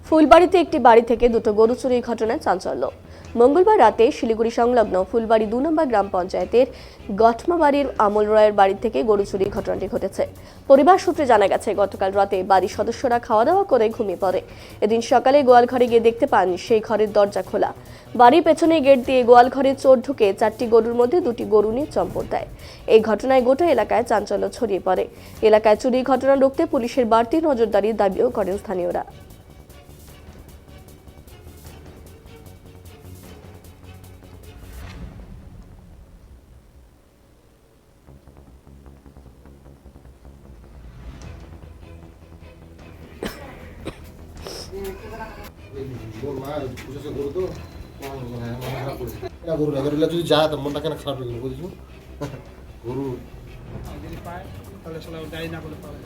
ফুলবাড়িতে একটি বাড়ি থেকে দুটো গরু চুরির ঘটনায় চাঞ্চল্য। মঙ্গলবার রাতে শিলিগুড়ি সংলগ্ন ফুলবাড়ি 2 নম্বর গ্রাম পঞ্চায়েতের গঠমাবাড়ির আমল রায়ের বাড়ি থেকে গরু চুরির ঘটনাটি ঘটেছে। পরিবার সূত্রে জানা গেছে, গতকাল রাতে বাড়ির সদস্যরা খাওয়া দাওয়া করে ঘুমিয়ে পড়ে। এদিন সকালে গোয়াল ঘরে গিয়ে দেখতে পান সেই ঘরের দরজা খোলা। বাড়ির পেছনে গেট দিয়ে গোয়াল ঘরে চোর ঢুকে 4টি গরুর মধ্যে 2টি গরু নিয়ে চম্পট দেয়। এই ঘটনায় গোটা এলাকায় চাঞ্চল্য ছড়িয়ে পড়ে। এলাকায় চুরির ঘটনা রুখতে পুলিশের বাড়তি নজরদারির দাবিও করেন স্থানীয়রা। গরু যদি যায় তো মনটা কেন খারাপ লাগলো বুঝছো গরু যদি পায় তাহলে আসলে যাই না বলে পাবে।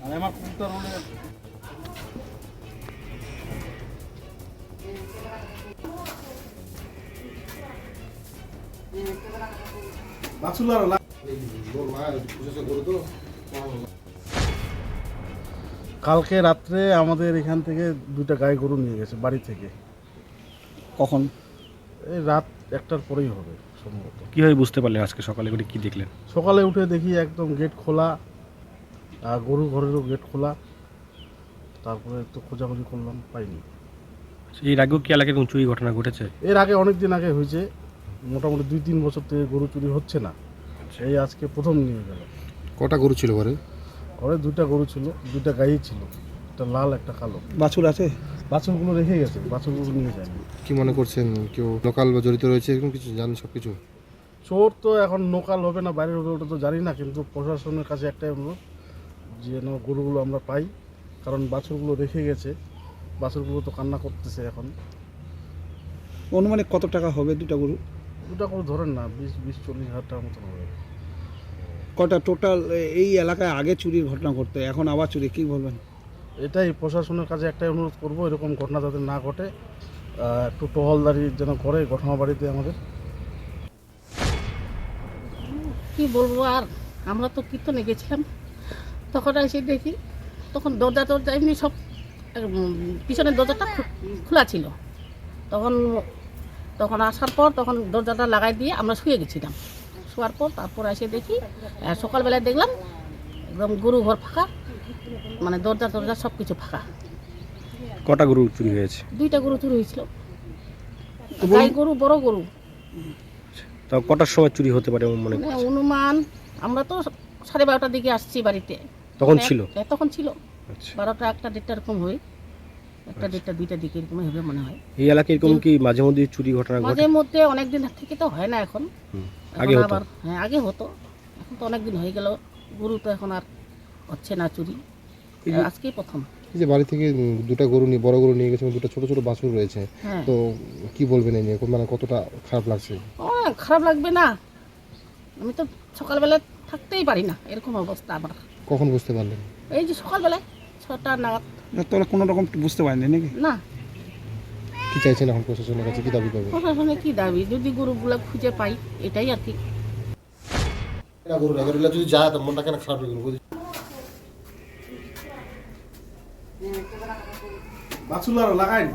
আর আমার কুকুরটা রোলে বাছুলার গরু তো কালকে রাত্রে আমাদের এখান থেকে 2টা গাই গরু নিয়ে গেছে বাড়ি থেকে। কখন? এই রাত 1টার পরেই হবে সম্ভবত। কীভাবে বুঝতে পারলেন আজকে সকালে করে কি দেখলেন? সকালে উঠে দেখি একদম গেট খোলা, আর গরু ঘরেরও গেট খোলা। তারপরে তো খোঁজাখুঁজি করলাম, পাইনি। এর আগেও কি এলাকায় কোনো চুরি ঘটনা ঘটেছে? এর আগে অনেক দিন আগে হয়েছে, মোটামুটি 2-3 বছর থেকে গরু চুরি হচ্ছে না। এই আজকে প্রথম নিয়ে গেল। কটা গরু ছিল ঘরে? ঘরে 2টা গরু ছিল, 2টা গাই ছিল, একটা লাল একটা কালো। বাছুর আছে? বাছুরগুলো রেখে গেছে, বাছুরগুলো নিয়ে যায়নি। কি মনে করছেন কেউ লোকাল বা জড়িত রয়েছে এরকম কিছু জানেন সব কিছু? চোর তো এখন লোকাল হবে না বাইরের হবে ওটা তো জানি না, কিন্তু প্রশাসনের কাছে একটাই অনুরোধ যেন গরুগুলো আমরা পাই, কারণ বাছুরগুলো রেখে গেছে, বাছুরগুলো তো কান্না করতেছে এখন। অনুমানে কত টাকা হবে 2টা গরু? 2টা গরু ধরেন না 20-40 হাজার টাকার মতন হবে। কটা টোটাল এই এলাকায় আগে চুরির ঘটনা ঘটতো, এখন আবার চুরি, কি বলবেন? এটাই প্রশাসনের কাছে একটাই অনুরোধ করব, এরকম ঘটনা যাতে না ঘটে, একটু টহলদারি যেন করে ঘটনা বাড়িতে আমাদের। কি বলবো আর, আমরা তো কীর্তনে গেছিলাম, তখন এসে দেখি তখন দরজা এমনি সব পিছনের দরজাটা খোলা ছিল। তখন আসার পর তখন দরজাটা লাগাই দিয়ে আমরা শুয়ে গেছিলাম। শোয়ার পর তারপর এসে দেখি সকালবেলায় দেখলাম একদম গরু ঘর ফাঁকা, মানে দরজা সব কিছু ফাঁকা। কটা গরু চুরি হয়েছে? 2টা গরু চুরি হয়েছিল, গাই গরু, বড় গরু। তা কটার সময় চুরি হতে পারে মনে মানে করছেন? অনুমান আমরা তো 12:30টার দিকে আসছি বাড়িতে। তখন ছিল? তখন ছিল আচ্ছা। 12টা, 1টা, 1:30 এরকম হয়, 1টা, 1:30, 2টার দিকে এরকম হবে মনে হয়। এই এলাকায় এরকম কি মাঝে মধ্যে চুরি ঘটনা ঘটে? মাঝে মধ্যে, অনেকদিন থেকে তো হয় না এখন। আগে এখন হতো? আবার হ্যাঁ, আগে হতো, এখন তো অনেকদিন হয়ে গেল, গরু তো এখন আর হচ্ছে না চুরি, আজকেই প্রথম। এই যে বাড়ি থেকে 2টা গরু নিয়ে, বড় গরু নিয়ে গেছে, 2টা ছোট ছোট বাছুর রয়েছে, হ্যাঁ, তো কি বলবেন এই নিয়ে, মানে কতটা খারাপ লাগছে? খারাপ লাগবে না, আমি তো সকালবেলা থাকতেই পারি না, এরকম অবস্থা আমার। কখন বুঝতে পারলেন? এই যে সকালবেলায় 6টা নাগাদ। তোরা কোনো রকম বুঝতে পারেনি নাকি? না, কি চাইছেন এখন প্রশাসনের কাছে, কি দাবি করবেন? প্রশাসনে কি দাবি, যদি গরুগুলো খুঁজে পাই, এটাই আর কি। গরু যদি যায় তো মনটা কেন খারাপ লাগলো বুঝছো? বাছুলার লাগাইনি।